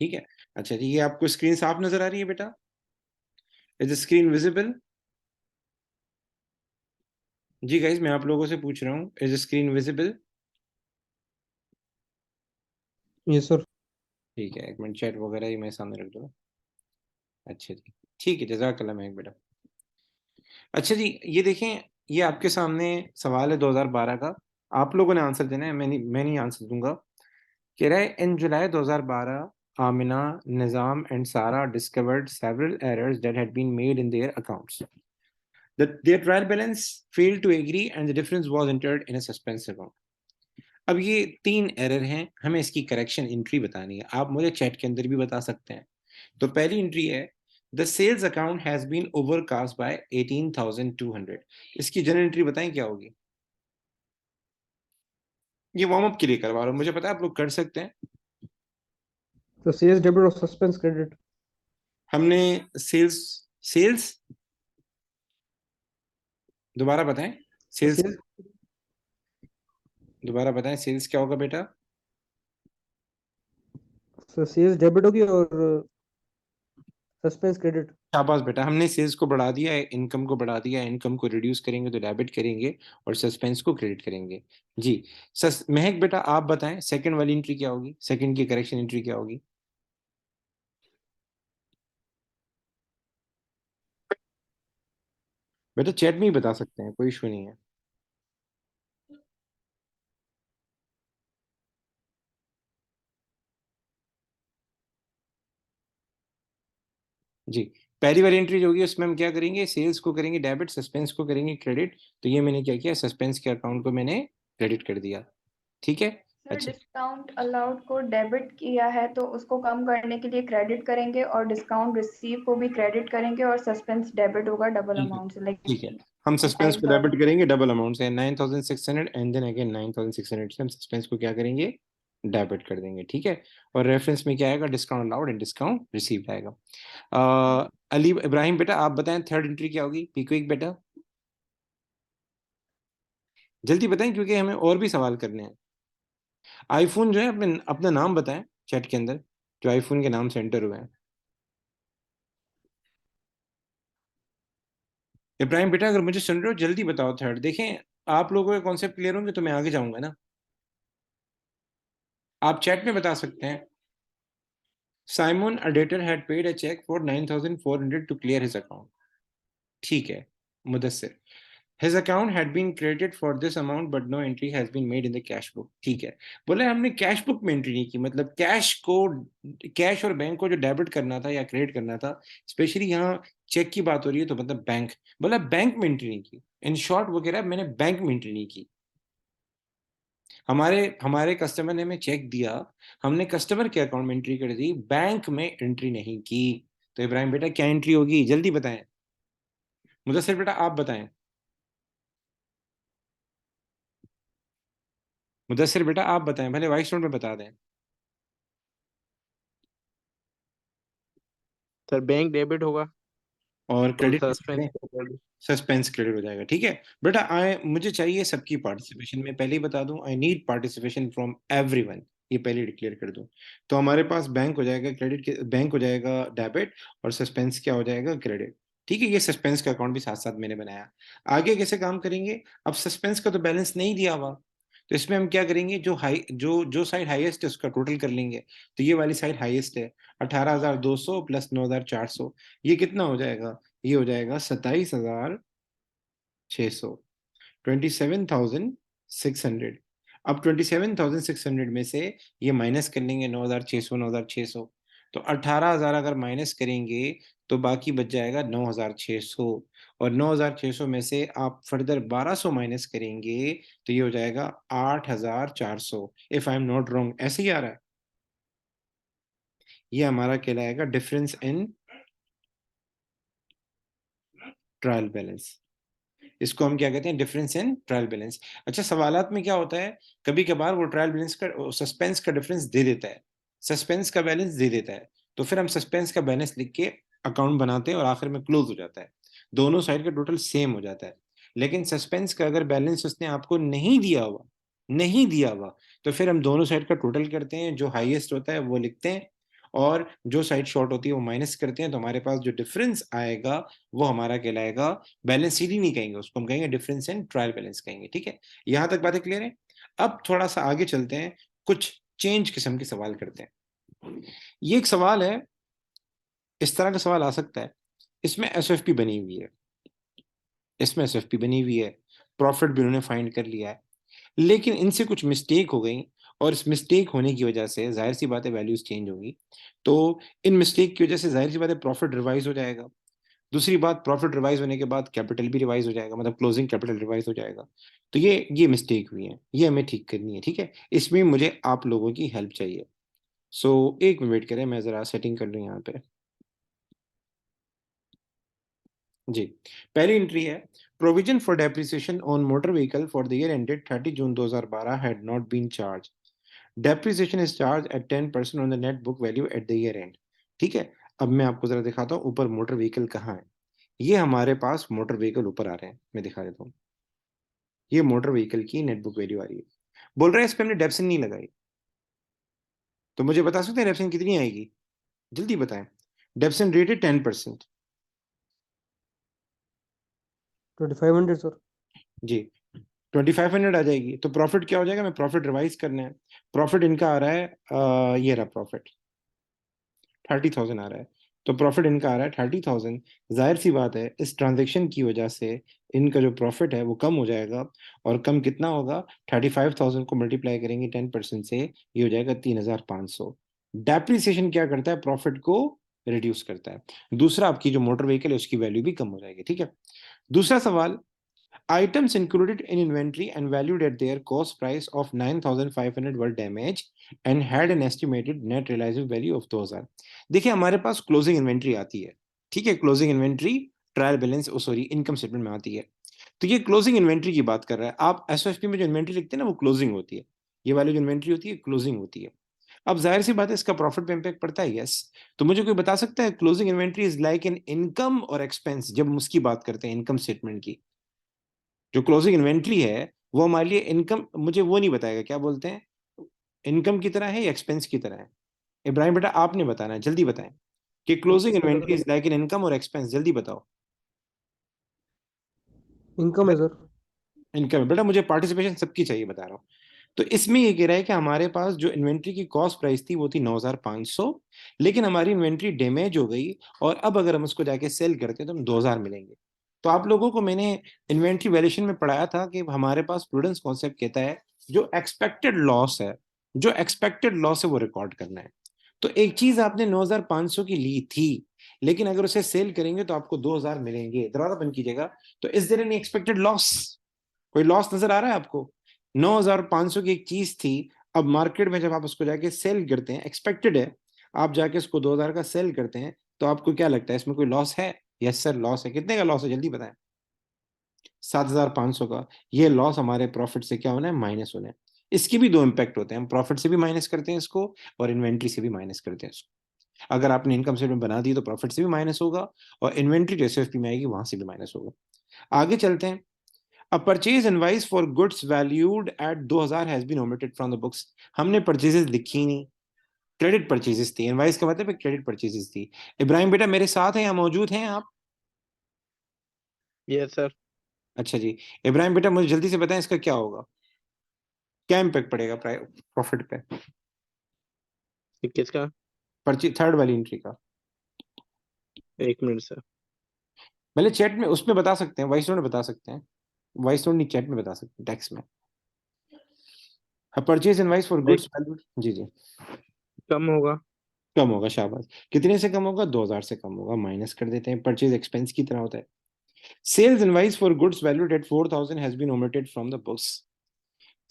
ठीक है। अच्छा जी, ये आपको स्क्रीन साफ नजर आ रही है बेटा? Is the screen visible? जी गाइज, मैं आप लोगों से पूछ रहा हूँ, is the screen visible? Yes sir. ठीक है, एक मिनट, चैट वगैरह ही मैं सामने रख दूंगा। अच्छा जी, ठीक है, जज़ाकल्लाह महक बेटा। अच्छा जी, ये देखें, ये आपके सामने सवाल है 2012 का। आप लोगों ने आंसर देना है, मैं नहीं आंसर दूंगा। कह रहा है, in July 2012 Amina, Nizam and Sara discovered several errors that had been made in their accounts. Their trial balance failed to agree and the difference was entered in a suspense account. अब ये 3 एरर हैं, हमें इसकी करेक्शन एंट्री बतानी है। आप मुझे chat के अंदर भी बता सकते हैं। तो पहली एंट्री है, the sales account has been overcast by 18,200। इसकी जनरल एंट्री बताएं क्या होगी? ये वार्म अप के लिए करवा रहा हूं, मुझे पता है आप लोग कर सकते हैं। तो सीएस डेबिट और सस्पेंस क्रेडिट। हमने सेल्स सेल्स दोबारा बताएं। तो सेल्स सीएस दोबारा बताएं, सेल्स क्या होगा बेटा? तो सीएस डेबिट होगी और सस्पेंस क्रेडिट। शाबाश बेटा, हमने सेल्स को बढ़ा दिया है, इनकम को बढ़ा दिया है। इनकम को रिड्यूस करेंगे तो डेबिट करेंगे और सस्पेंस को क्रेडिट करेंगे। जी। महक बेटा, आप बताएं सेकंड वाली एंट्री क्या होगी, सेकंड की करेक्शन एंट्री क्या होगी? बेटा चैट में ही बता सकते हैं, कोई इशू नहीं है। जी। पहली वाली एंट्री जो होगी उसमें हम क्या करेंगे, सेल्स को करेंगे डेबिट, सस्पेंस को करेंगे क्रेडिट। तो ये मैंने क्या किया, सस्पेंस के अकाउंट को मैंने क्रेडिट कर दिया। ठीक है। सर अच्छा, डिस्काउंट अलाउड को डेबिट किया है तो उसको कम करने के लिए क्रेडिट करेंगे और डिस्काउंट रिसीव को भी क्रेडिट करेंगे और सस्पेंस डेबिट होगा डबल ठीक है। अमाउंट से लाइक ठीक है, हम सस्पेंस को डेबिट 9,000। करेंगे डबल अमाउंट से 9,600 एंड देन अगेन 9,600 से हम सस्पेंस को क्या करेंगे, डेबिट कर देंगे। ठीक है। और रेफरेंस में क्या आएगा, discount allowed and discount received आएगा। अली इब्राहिम बेटा, आप बताएं थर्ड एंट्री क्या होगी, पी क्विक बेटा, जल्दी बताएं क्योंकि हमें और भी सवाल करने हैं। आईफोन जो है, अपने अपना नाम बताएं चैट के अंदर, जो आईफोन के नाम से एंटर हुए हैं। इब्राहिम बेटा, अगर मुझे सुन रहे हो जल्दी बताओ थर्ड। देखें, आप लोगों के कॉन्सेप्ट क्लियर होंगे तो मैं आगे जाऊंगा ना। आप चैट में बता सकते हैं। Simon a debtor had paid a cheque for 9,400 to clear his account. ठीक है। Mudassir, His account had been credited for this amount but no entry has been made in the cash book। ठीक है। बोले हमने कैश बुक में entry नहीं की, मतलब कैश और बैंक को जो डेबिट करना था या क्रेडिट करना था, स्पेशली यहाँ चेक की बात हो रही है तो मतलब बैंक, बोला बैंक में एंट्री नहीं की। इन शॉर्ट वो कह रहा है मैंने बैंक में एंट्री नहीं की। हमारे हमारे कस्टमर ने हमें चेक दिया, हमने कस्टमर के अकाउंट में एंट्री कर दी, बैंक में एंट्री नहीं की। तो इब्राहिम बेटा क्या एंट्री होगी, जल्दी बताएं। मुदस्सिर बेटा आप बताएं। मुदस्सिर बेटा आप बताएं, भले वाइस नोट में बता दें। सर बैंक डेबिट होगा और और क्रेडिट किसे सस्पेंस करें? क्रेडिट। सस्पेंस क्रेडिट हो जाएगा। ठीक है। बेटा मुझे चाहिए सबकी पार्टिसिपेशन, मैं पहले ही बता दूं, I need participation from everyone. ये पहले डिक्लेयर कर दूं। तो हमारे पास बैंक हो जाएगा क्रेडिट, बैंक हो जाएगा डेबिट, और सस्पेंस क्या हो जाएगा, क्रेडिट। ठीक है, ये सस्पेंस का अकाउंट भी साथ साथ मैंने बनाया। आगे कैसे काम करेंगे, अब सस्पेंस का तो बैलेंस नहीं दिया हुआ, तो इसमें हम क्या करेंगे, जो साइड हाईएस्ट है उसका टोटल कर लेंगे। तो ये वाली साइड हाईएस्ट है, 18,200 प्लस 9,400, ये कितना हो जाएगा, ये हो जाएगा 27,600, 27,600। अब 27,600 में से ये माइनस कर लेंगे 9,600, 9,600। तो 18,000 अगर माइनस करेंगे तो बाकी बच जाएगा 9,600। और 9,600 में से आप फर्दर 1,200 माइनस करेंगे तो ये हो जाएगा 8,400, if I am not wrong, ऐसे ही आ रहा है। ये हमारा कहलाएगा डिफरेंस इन ट्रायल बैलेंस। इसको हम क्या कहते हैं, डिफरेंस इन ट्रायल बैलेंस। अच्छा, सवालात में क्या होता है, कभी कभार वो ट्रायल बैलेंस का सस्पेंस का डिफरेंस दे देता है, सस्पेंस का बैलेंस दे देता है, तो फिर हम सस्पेंस का बैलेंस लिख के अकाउंट बनाते हैं और आखिर में क्लोज हो जाता है, दोनों साइड का टोटल सेम हो जाता है। लेकिन सस्पेंस का अगर बैलेंस उसने आपको नहीं दिया हुआ, तो फिर हम दोनों साइड का टोटल करते हैं, जो हाईएस्ट होता है वो लिखते हैं और जो साइड शॉर्ट होती है वो माइनस करते हैं, तो हमारे पास जो डिफरेंस आएगा वो हमारा कहलाएगा बैलेंस शीट ही नहीं कहेंगे उसको, हम कहेंगे डिफरेंस इन ट्रायल बैलेंस कहेंगे। ठीक है, यहां तक बातें क्लियर है। अब थोड़ा सा आगे चलते हैं, कुछ चेंज किस्म के सवाल करते हैं। ये एक सवाल है, इस तरह का सवाल आ सकता है, इसमें एसएफपी बनी हुई है, इसमें एसएफपी बनी हुई है, प्रॉफिट भी उन्होंने फाइंड कर लिया है, लेकिन इनसे कुछ मिस्टेक हो गई, और इस मिस्टेक होने की वजह से जाहिर सी बात है वैल्यूज चेंज होगी। तो इन मिस्टेक की वजह से जाहिर सी बात है प्रॉफिट रिवाइज हो जाएगा। दूसरी बात, प्रॉफिट रिवाइज होने के बाद कैपिटल भी रिवाइज हो जाएगा, मतलब क्लोजिंग कैपिटल रिवाइज हो जाएगा। तो ये मिस्टेक हुई है, ये हमें ठीक करनी है। ठीक है, इसमें मुझे आप लोगों की हेल्प चाहिए। सो एक मिनट वेट करें, मैं जरा सेटिंग कर लूँ यहाँ पे। जी, पहली एंट्री है, provision for depreciation on motor vehicle for the year ended 30 June 2012 had not been charge. Depreciation is charge at 10% on the net book value at the year end. ठीक है, अब मैं आपको जरा दिखाता हूँ ऊपर मोटर व्हीकल कहाँ है। ये हमारे पास मोटर व्हीकल ऊपर आ रहे हैं, मैं दिखा देता हूँ। ये मोटर व्हीकल की नेट बुक वैल्यू आ रही है, बोल रहे हैं इस पे हमने डेप्सन नहीं लगाई। तो मुझे बता सकते हैं डेप्सन कितनी आएगी, जल्दी बताएं। डेप्सन रेट है 10%। 2500 सर। जी, 2500 आ जाएगी। तो प्रॉफिट क्या हो जाएगा, मैं प्रॉफिट रिवाइज करना है। प्रॉफिट इनका आ रहा है ये रहा प्रॉफिट, 30,000 आ रहा है। तो प्रॉफिट इनका आ रहा है 30,000। जाहिर सी बात है इस ट्रांजेक्शन की वजह से इनका जो प्रॉफिट है वो कम हो जाएगा, और कम कितना होगा, 35,000 को मल्टीप्लाई करेंगे 10% से, ये हो जाएगा 3,500। डेप्रिसिएशन क्या करता है, प्रॉफिट को रिड्यूस करता है। दूसरा, आपकी जो मोटर व्हीकल है उसकी वैल्यू भी कम हो जाएगी। ठीक है, दूसरा सवाल, items included in inventory and valued at their cost price of 9,500 were damaged and had an estimated net realizable value of 2,000। देखिए हमारे पास क्लोजिंग इन्वेंट्री आती है। ठीक है, closing inventory trial balance sorry income statement में आती है। तो ये क्लोजिंग इन्वेंट्री की बात कर रहा है। आप एसओएफपी में जो इन्वेंट्री लिखते हैं ना वो क्लोजिंग होती है, ये वाली जो इन्वेंट्री होती है क्लोजिंग होती है। अब जाहिर सी बात है इसका प्रॉफिट पे इंपैक्ट पड़ता है, यस। तो मुझे कोई बता सकता है closing inventory is like an income और एक्सपेंस, जब हम उसकी बात करते हैं इनकम स्टेटमेंट की, जो क्लोजिंग इन्वेंट्री है वो हमारे लिए इनकम, मुझे वो नहीं बताएगा क्या बोलते हैं, इनकम की तरह है या एक्सपेंस की तरह है। इब्राहिम बेटा आपने बताना है, जल्दी बताएं कि closing inventory is like an income और एक्सपेंस, जल्दी बताओ। इनकम है सर। इनकम है बेटा, मुझे पार्टिसिपेशन सबकी चाहिए, बता रहा हूँ। तो इसमें ये कह रहा है कि हमारे पास जो इन्वेंट्री की कॉस्ट प्राइस थी वो थी 9,500, लेकिन हमारी इन्वेंट्री डैमेज हो गई, और अब अगर हम उसको जाके सेल करते हैं तो हम 2,000 मिलेंगे। तो आप लोगों को मैंने इन्वेंट्री वैल्यूएशन में पढ़ाया था कि हमारे पास प्रूडेंस कॉन्सेप्ट कहता है जो एक्सपेक्टेड लॉस है, जो एक्सपेक्टेड लॉस है वो रिकॉर्ड करना है। तो एक चीज आपने 9,500 की ली थी, लेकिन अगर उसे सेल करेंगे तो आपको 2,000 मिलेंगे, दरवाजा बंद कीजिएगा। तो is there any expected loss, कोई लॉस नजर आ रहा है आपको? 9,500 की एक चीज थी, अब मार्केट में जब आप उसको जाके सेल करते हैं, एक्सपेक्टेड है, आप जाके उसको 2,000 का सेल करते हैं, तो आपको क्या लगता है इसमें कोई लॉस है? यस सर लॉस है। कितने का लॉस है जल्दी बताएं? 7,500 का। ये लॉस हमारे प्रॉफिट से क्या होना है, माइनस होना है। इसके भी दो इंपैक्ट होते हैं, हम प्रॉफिट से भी माइनस करते हैं इसको, और इन्वेंट्री से भी माइनस करते हैं इसको। अगर आपने इनकम स्टेटमेंट बना दी तो प्रॉफिट से भी माइनस होगा, और इन्वेंट्री जो एसएफपी में आएगी वहां से भी माइनस होगा। आगे चलते हैं। A purchase invoice for goods valued at 2,000 has been omitted from the books। हमने परचेजेस लिखी नहीं, क्रेडिट परचेजेस थी, इनवाइस का मतलब क्रेडिट परचेजेस थी। इब्राहिम बेटा मेरे साथ हैं या मौजूद हैं आप? Yes sir. अच्छा जी, इब्राहिम बेटा मुझे जल्दी से बताएं इसका क्या होगा, क्या इम्पैक्ट पड़ेगा प्रॉफिट पे, किसका? परचेज थर्ड वाली एंट्री का। एक मिनट सर। पहले चैट में उसमें बता सकते हैं, वॉइस नोट में बता सकते हैं, वॉइस नोट नहीं चैट में बता सकते हैं, टेक्स्ट में। परचेज इनवाइस फॉर एक गुड्स वैल्यूड, जी जी, कम होगा। कम होगा, शाबाश। कितने से कम होगा, 2,000 से कम होगा, माइनस कर देते हैं, परचेज एक्सपेंस की तरह होता है। Sales invoice for goods valued at 4,000 has been omitted from the books।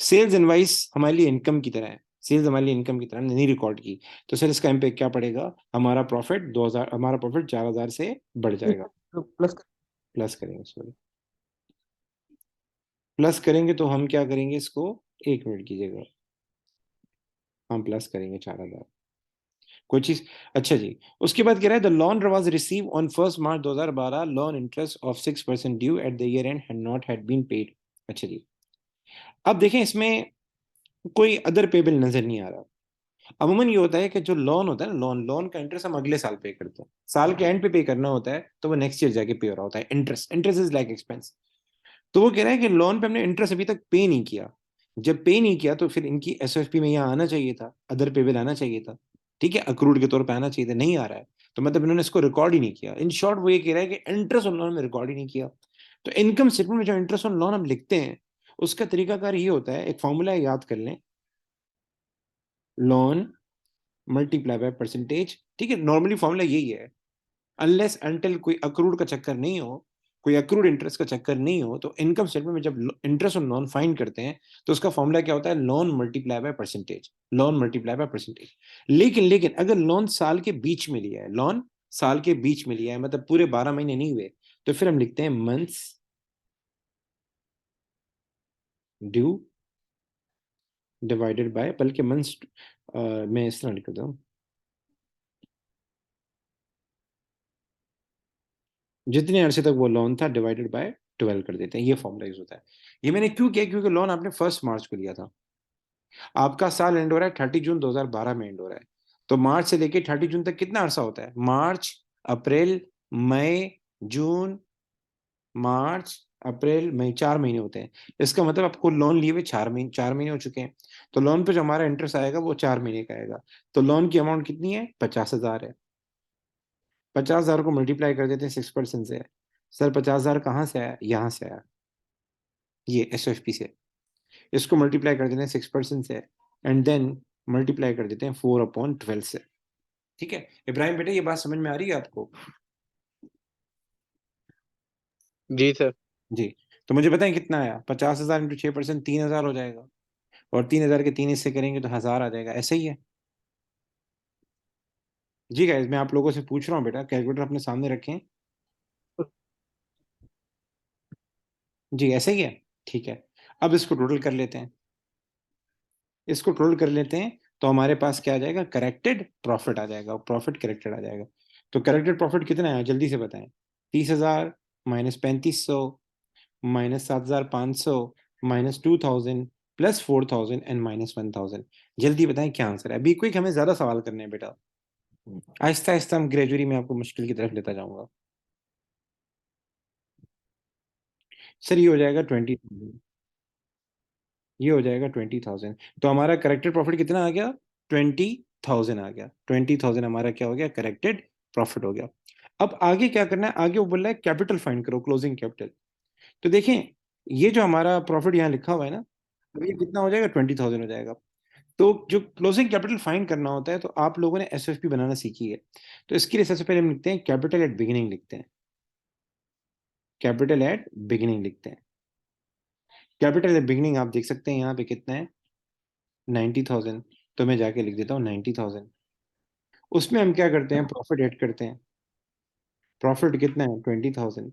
Sales invoice हमारे लिए इनकम की तरह है, सेल्स हमारे लिए इनकम की तरह नहीं रिकॉर्ड की, तो सर इसका इम्पैक्ट क्या पड़ेगा, हमारा प्रॉफिट 2,000, हमारा प्रॉफिट 4,000 से बढ़ जाएगा। प्लस प्लस करेंगे, सॉरी प्लस करेंगे, तो हम क्या करेंगे इसको, एक मिनट कीजिएगा, हम प्लस करेंगे 4,000 कोई चीज। अच्छा जी, उसके बाद कह रहा है the loan was receive on 1 March 2012, loan interest of 6% due at the year end had not had been paid. अच्छा जी, अब देखें इसमें कोई अदर पेबल नजर नहीं आ रहा, अमूमन ये होता है कि जो लोन होता है ना, लोन लोन का इंटरेस्ट हम अगले साल पे करते हैं, साल के एंड पे करना होता है, तो वो नेक्स्ट ईयर जाके पे हो रहा होता है। Interest interest is like expense. तो वो कह रहा है कि लोन पे हमने इंटरेस्ट अभी तक पे नहीं किया। जब पे नहीं किया तो फिर इनकी एसएफपी में यहाँ आना चाहिए था, अदर पेबल आना चाहिए था, ठीक है, अक्रूड के तौर पे आना चाहिए था, नहीं आ रहा है। तो मतलब इन्होंने इसको रिकॉर्ड ही नहीं किया। इन शॉर्ट वो ये कह रहा है कि इंटरेस्ट ऑन लोन में रिकॉर्ड ही नहीं किया। तो इनकम स्टेटमेंट में जो इंटरेस्ट ऑन लोन हम लिखते हैं, उसका तरीकाकार ये होता है, एक फॉर्मूला है, याद कर लें, लोन मल्टीप्लाई बाय परसेंटेज। ठीक है, नॉर्मली फॉर्मूला यही है, अनलेस अनटिल कोई अक्रूड का चक्कर नहीं हो, कोई अक्रूड इंटरेस्ट का चक्कर नहीं हो, तो इनकम स्टेटमेंट में जब इंटरेस्ट ऑन लोन फाइंड करते हैं, तो उसका फॉर्मूला क्या होता है, loan multiply by percentage, loan multiply by percentage. लेकिन लेकिन अगर लोन साल के बीच में लिया है, लोन साल के बीच में लिया है, मतलब पूरे 12 महीने नहीं हुए, तो फिर हम लिखते हैं मंथ्स ड्यू डिवाइडेड बाय, बल्कि मंथ्स, मैं इस तरह लिख देता हूँ, जितने अरसे तक वो लोन था डिवाइडेड बाय 12 कर देते हैं। ये फॉर्मूला यूज होता है। ये मैंने क्यों किया, क्योंकि लोन आपने 1 मार्च को लिया था, आपका साल एंड हो रहा है 30 जून 2012 में एंड हो रहा है। तो मार्च से लेके 30 जून तक कितना अरसा होता है, मार्च अप्रैल मई जून, मार्च अप्रैल मई, 4 महीने होते हैं। इसका मतलब आपको लोन लिए हुए 4 महीने हो चुके हैं। तो लोन पे जो हमारा इंटरेस्ट आएगा वो 4 महीने का आएगा। तो लोन की अमाउंट कितनी है, 50,000 है। 50,000 को मल्टीप्लाई कर देते हैं 6% से। सर 50,000 कहाँ से आया, यहाँ से आया, ये एसएफपी से। इसको मल्टीप्लाई कर देते हैं 6% से, एंड देन मल्टीप्लाई कर देते हैं 4/12 से। ठीक है इब्राहिम बेटे, ये बात समझ में आ रही है आपको? जी सर। जी। तो मुझे बताएं कितना आया, 50,000 इंटू 6%, 3,000 हो जाएगा। और 3,000 के 3 हिस्से करेंगे तो 1,000 आ जाएगा, ऐसे ही है। जी गाइस, मैं आप लोगों से पूछ रहा हूँ बेटा, कैलकुलेटर अपने सामने रखें। जी ऐसे ही है, ठीक है। अब इसको टोटल कर लेते हैं, इसको टोटल कर लेते हैं, तो हमारे पास क्या आ जाएगा, करेक्टेड प्रॉफिट आ जाएगा, प्रॉफिट करेक्टेड आ जाएगा। तो करेक्टेड प्रॉफिट कितना है, जल्दी से बताएं। 30,000 minus 3,500 minus 7,500 minus 2,000 plus 4,000 and minus 1,000। जल्दी बताएं क्या आंसर है। अभी क्विक, हमें ज्यादा सवाल करने हैं बेटा, आहिस्ता आहिस्ता हम ग्रेजुअली में आपको मुश्किल की तरफ लेता जाऊंगा। सर ये हो जाएगा 20,000, ये हो जाएगा 20,000। तो हमारा करेक्टेड प्रॉफिट कितना आ गया, 20,000 आ गया। 20,000 हमारा क्या हो गया, करेक्टेड प्रॉफिट हो गया। अब आगे क्या करना है, आगे वो बोल रहा है कैपिटल फाइंड करो, क्लोजिंग कैपिटल। तो देखें, ये जो हमारा प्रॉफिट यहाँ लिखा हुआ है ना, अब ये कितना हो जाएगा, 20,000 हो जाएगा। तो जो क्लोजिंग कैपिटल फाइंड करना होता है, तो आप लोगों ने एसएफपी बनाना सीखी है। तो इसके लिए सबसे पहले हम लिखते हैं कैपिटल एट बिगिनिंग, लिखते हैं कैपिटल एट बिगिनिंग लिखते हैं। कैपिटल एट बिगिनिंग आप देख सकते हैं यहाँ पे कितना है, 90,000। तो मैं जाके लिख देता हूँ 90,000। उसमें हम क्या करते हैं, प्रॉफिट ऐड करते हैं। प्रॉफिट कितना है, 20,000,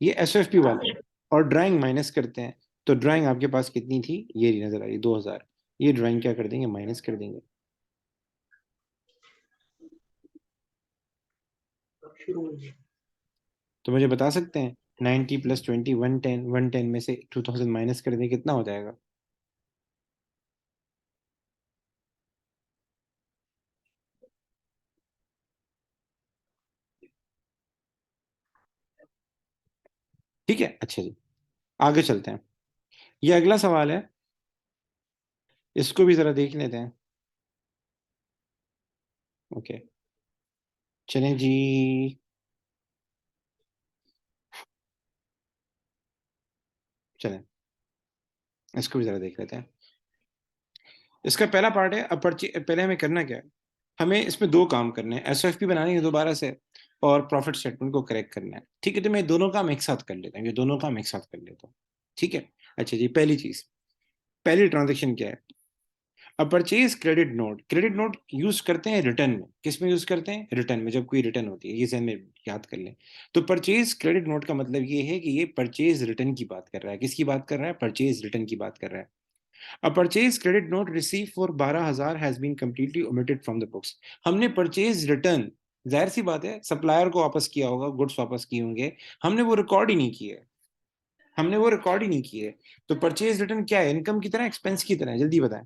ये एसएफपी वाला है। और ड्राइंग माइनस करते हैं। तो ड्राइंग आपके पास कितनी थी, ये रही, नजर आ रही, 2,000। ये ड्राइंग क्या कर देंगे, माइनस कर देंगे। तो मुझे बता सकते हैं, 90 प्लस 20, 110, 110 में से 2,000 माइनस कर दें, कितना हो जाएगा? ठीक है, अच्छा जी, आगे चलते हैं। ये अगला सवाल है, इसको भी जरा देख लेते हैं। ओके, चलें जी, चलें, इसको भी जरा देख लेते हैं। इसका पहला पार्ट है, अब पहले हमें करना क्या है, हमें इसमें दो काम करने हैं, एसएफपी बनानी है दोबारा से, और प्रॉफिट स्टेटमेंट को करेक्ट करना है। ठीक है, तो मैं दोनों काम एक साथ कर लेता हूँ, ये दोनों काम एक साथ कर लेता हूँ। ठीक है, अच्छा जी, पहली चीज, पहली ट्रांजेक्शन क्या है, अब purchase credit note. Credit note use करते हैं रिटर्न में, किस में यूज करते हैं, रिटर्न में, जब कोई रिटर्न होती है, ये जहन में याद कर लें। तो परचेज क्रेडिट नोट का मतलब ये है कि ये परचेज रिटर्न की बात कर रहा है, किसकी बात कर रहा है, परचेज रिटर्न की बात कर रहा है। A purchase credit note received for 12,000 has been completely omitted from the books। हमने परचेज रिटर्न, जाहिर सी बात है, सप्लायर को वापस किया होगा, गुड्स वापस किए होंगे, हमने वो रिकॉर्ड ही नहीं किए, हमने वो रिकॉर्ड ही नहीं किए। तो परचेज रिटर्न क्या है, इनकम की तरह, एक्सपेंस की तरह है, जल्दी बताएं।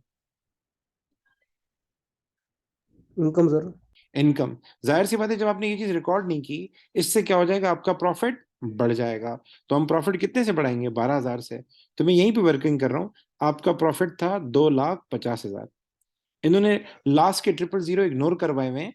Income sir. इनकम। जाहिर सी बात है, जब आपने ये चीज रिकॉर्ड नहीं की, इससे क्या हो जाएगा, आपका प्रॉफिट बढ़ जाएगा। तो हम प्रॉफिट कितने से बढ़ाएंगे, 12,000 से। तो मैं यहीं पे वर्किंग कर रहा हूँ। आपका प्रॉफिट था 2,50,000। इन्होंने लास्ट के 000 इग्नोर करवाए हुए हैं,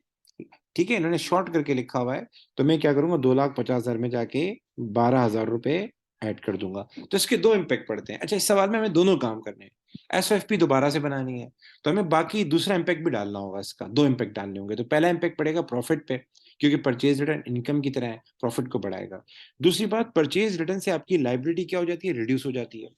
ठीक है, इन्होंने शॉर्ट करके लिखा हुआ है। तो मैं क्या करूंगा, 2,50,000 में जाके 12,000 रुपए ऐड कर दूंगा। तो इसके दो इम्पैक्ट पड़ते हैं। अच्छा, इस सवाल में हमें दोनों काम करने हैं। SOFP दोबारा से बनानी है, तो हमें बाकी दूसरा इम्पैक्ट भी डालना होगा। इसका दो इम्पैक्ट डालने होंगे। तो पहला इम्पैक्ट पड़ेगा प्रॉफिट पे, क्योंकि परचेज रिटर्न इनकम की तरह है, प्रॉफिट को बढ़ाएगा। दूसरी बात, परचेज रिटर्न से आपकी लाइबिलिटी क्या हो जाती है, रिड्यूस हो जाती है।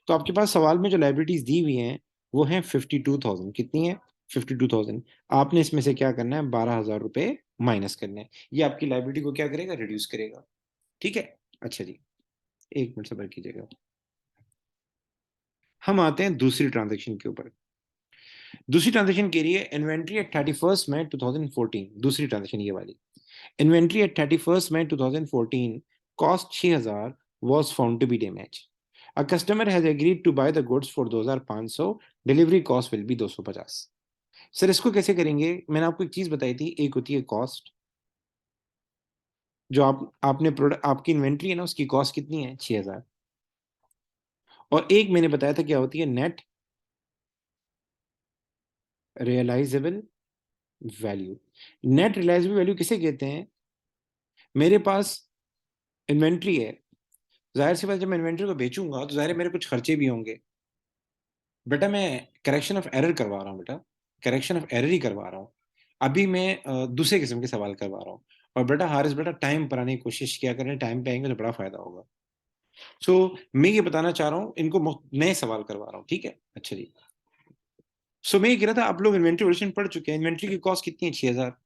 तो आपके पास सवाल में जो लाइबिलिटीज दी हुई हैं वो है 52,000। कितनी है, 52,000। आपने इसमें से क्या करना है, 12,000 रुपए माइनस करने हैं। ये आपकी लाइबिलिटी को क्या करेगा, रिड्यूस करेगा। ठीक है। अच्छा जी, एक मिनट सब्र कीजिएगा। हम आते हैं दूसरी ट्रांजेक्शन के ऊपर। दूसरी ट्रांजेक्शन के लिए इन्वेंट्री एट 31 मई 2014। दूसरी ट्रांजेक्शन ये वाली, inventory at 31 May 2014, cost 6,000, was found to be damaged. A customer has agreed to buy the goods for 2,500, delivery cost will be 250। Sir इसको कैसे करेंगे, मैंने आपको एक चीज बताई थी, एक होती है कॉस्ट, जो आपने प्रोडक्ट, आपकी इन्वेंट्री है ना, उसकी कॉस्ट कितनी है, 6,000। और एक मैंने बताया था क्या होती है, net realisable value. Net realisable value किसे कहते हैं, मेरे पास इन्वेंट्री है, जाहिर सी बात जब मैं इन्वेंट्री को बेचूंगा तो जाहिर है मेरे कुछ खर्चे भी होंगे। बेटा मैं करेक्शन ऑफ एरर करवा रहा हूँ, बेटा करेक्शन ऑफ एरर ही करवा रहा हूँ। अभी मैं दूसरे किस्म के सवाल करवा रहा हूँ। और बेटा हारिस, बेटा टाइम पर आने की कोशिश किया करें, टाइम पे आएंगे तो बड़ा फायदा होगा। मैं ये बताना चाह रहा हूँ, इनको नए सवाल करवा रहा हूँ, ठीक है। अच्छा जी, मैं ये कह रहा था, आप लोग इन्वेंट्री वैल्यूएशन पढ़ चुके हैं। इन्वेंट्री की कॉस्ट कितनी है, 6,000।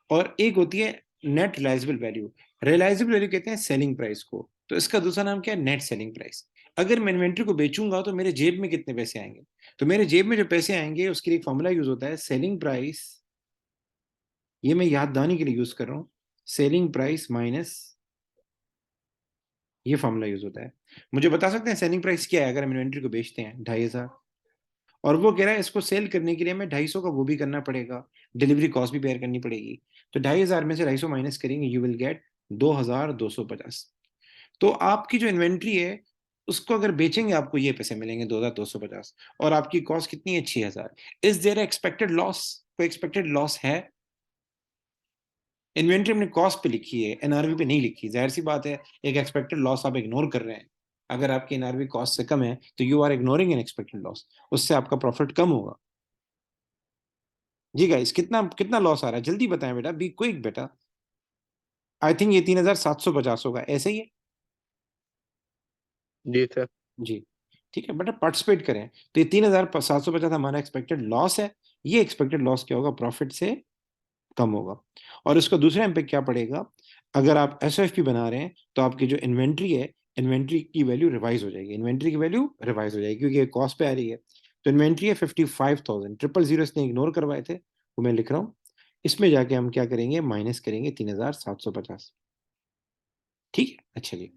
और एक होती है net realisable value. Realisable value कहते हैं सेलिंग प्राइस को, तो इसका दूसरा नाम क्या है, नेट सेलिंग प्राइस। अगर मैं इन्वेंट्री को बेचूंगा तो मेरे जेब में कितने पैसे आएंगे, तो मेरे जेब में जो पैसे आएंगे उसके लिए एक फॉर्मूला यूज होता है, सेलिंग प्राइस। ये मैं याददानी के लिए यूज कर रहा हूं, सेलिंग प्राइस माइनस, ये फॉर्मूला यूज होता है। मुझे बता सकते हैं सेलिंग प्राइस क्या है अगर हम इन्वेंट्री को बेचते हैं, 2,500। और वो कह रहा है इसको सेल करने के लिए हमें 250 का वो भी करना पड़ेगा, डिलीवरी कॉस्ट भी बेयर करनी पड़ेगी। तो 2,500 में से 250 माइनस करेंगे, यू विल गेट 2,250। तो आपकी जो इन्वेंट्री है उसको अगर बेचेंगे आपको ये पैसे मिलेंगे 2,250। और आपकी कॉस्ट कितनी है, 6,000। इज देयर एक्सपेक्टेड लॉस, कोई एक्सपेक्टेड लॉस है। इन्वेंट्री हमने कॉस्ट पे लिखी है, एनआरवी पे नहीं लिखी, जाहिर सी बात है एक एक्सपेक्टेड लॉस आप इग्नोर कर रहे हैं। अगर आपकी एनआरवी कॉस्ट से कम है तो you are ignoring an expected loss, उससे आपका प्रॉफिट कम होगा। जी गाइस, कितना कितना लॉस आ रहा है, जल्दी बताएं बेटा, बी क्विक बेटा। आई थिंक ये 3,750 होगा, ऐसे ही है। जी सर। जी, ठीक है बेटा, पार्टिसिपेट करें। तो ये 3,750 हमारा एक्सपेक्टेड लॉस है। ये एक्सपेक्टेड लॉस क्या होगा, प्रॉफिट से कम होगा। और इसका दूसरा इम्पैक्ट क्या पड़ेगा, अगर आप SOFP बना रहे हैं तो आपकी जो इन्वेंट्री है, इन्वेंट्री की वैल्यू रिवाइज हो जाएगी, इन्वेंट्री की वैल्यू रिवाइज हो जाएगी क्योंकि ये कॉस्ट पे आ रही है। तो इन्वेंट्री है 55,000, 000 इसने इग्नोर करवाए थे, वो मैं लिख रहा हूँ। इसमें जाके हम क्या करेंगे, माइनस करेंगे 3,750। ठीक है। अच्छा जी,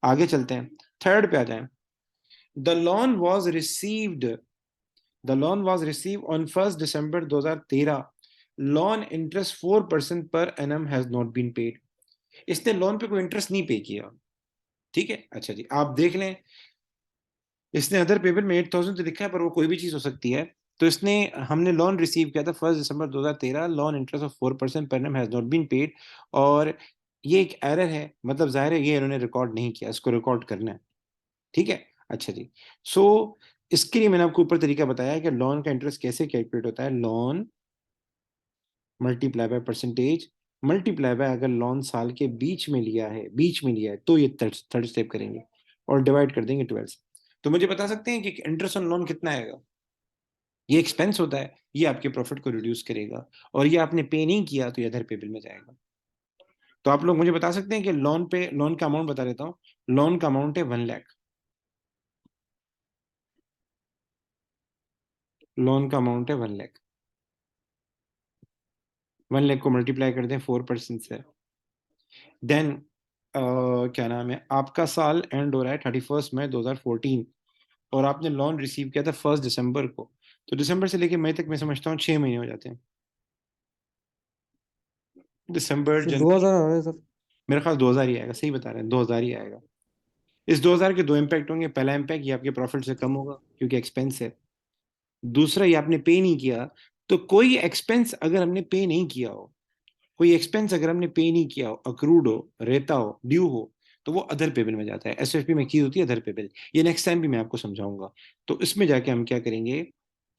आगे चलते हैं, थर्ड पे आ जाए। The loan was received, the loan was receive on 1 December 2013। Loan interest 4% per annum has not been paid. इसने लोन पे कोई इंटरेस्ट नहीं पे किया, ठीक है। अच्छा जी, आप देख लें, इसने अदर पेबल में 8,000 तो लिखा है, पर वो कोई भी चीज हो सकती है। तो इसने, हमने लोन रिसीव किया था 1 December 2013, loan interest of 4% per annum has not been paid. और ये एक एरर है, मतलब जाहिर है ये इन्होंने रिकॉर्ड नहीं किया, इसको रिकॉर्ड करना है, ठीक है। अच्छा जी, इसके लिए मैंने आपको ऊपर तरीका बताया कि लोन का इंटरेस्ट कैसे कैलकुलेट होता है, loan multiply by percentage, multiply by अगर लोन साल के बीच में लिया है, बीच में लिया है, तो ये थर्ड स्टेप करेंगे और डिवाइड कर देंगे 12 से। तो मुझे बता सकते हैं कि इंटरेस्ट ऑन लोन कितना आएगा, ये एक्सपेंस होता है, ये आपके प्रॉफिट को रिड्यूस करेगा। और ये आपने पे नहीं किया तो ये अदर पेबल में जाएगा। तो आप लोग मुझे बता सकते हैं कि लोन पे, लोन का अमाउंट बता देता हूँ, लोन का अमाउंट है 1 लाख, लोन का अमाउंट है 1 लाख। 1 लाख को मल्टीप्लाई कर दें 4% से, देन क्या नाम है, आपका साल एंड हो रहा है 31 मई 2014, और आपने लोन रिसीव किया था 1 दिसंबर को। तो दिसंबर से लेके मई तक मैं समझता हूँ 6 महीने हो जाते हैं। दिसंबर, सर जनवरी, 2000 आ रहे हैं सर। मेरे ख्याल 2000 ही आएगा, सही बता रहे हैं, 2000 ही आएगा। इस 2000 के दो इम्पैक्ट होंगे। पहला इम्पैक्ट ये आपके प्रॉफिट से कम होगा क्योंकि एक्सपेंस है। दूसरा, ये आपने पे नहीं किया, तो कोई एक्सपेंस अगर हमने पे नहीं किया हो, कोई एक्सपेंस अगर हमने पे नहीं किया हो, अक्रूड हो, रहता हो, ड्यू हो, तो वो अदर पेबल में जाता है। एसएफपी में चीज होती है अदर पेबल। ये नेक्स्ट टाइम भी मैं आपको समझाऊंगा। तो इसमें जाके हम क्या करेंगे,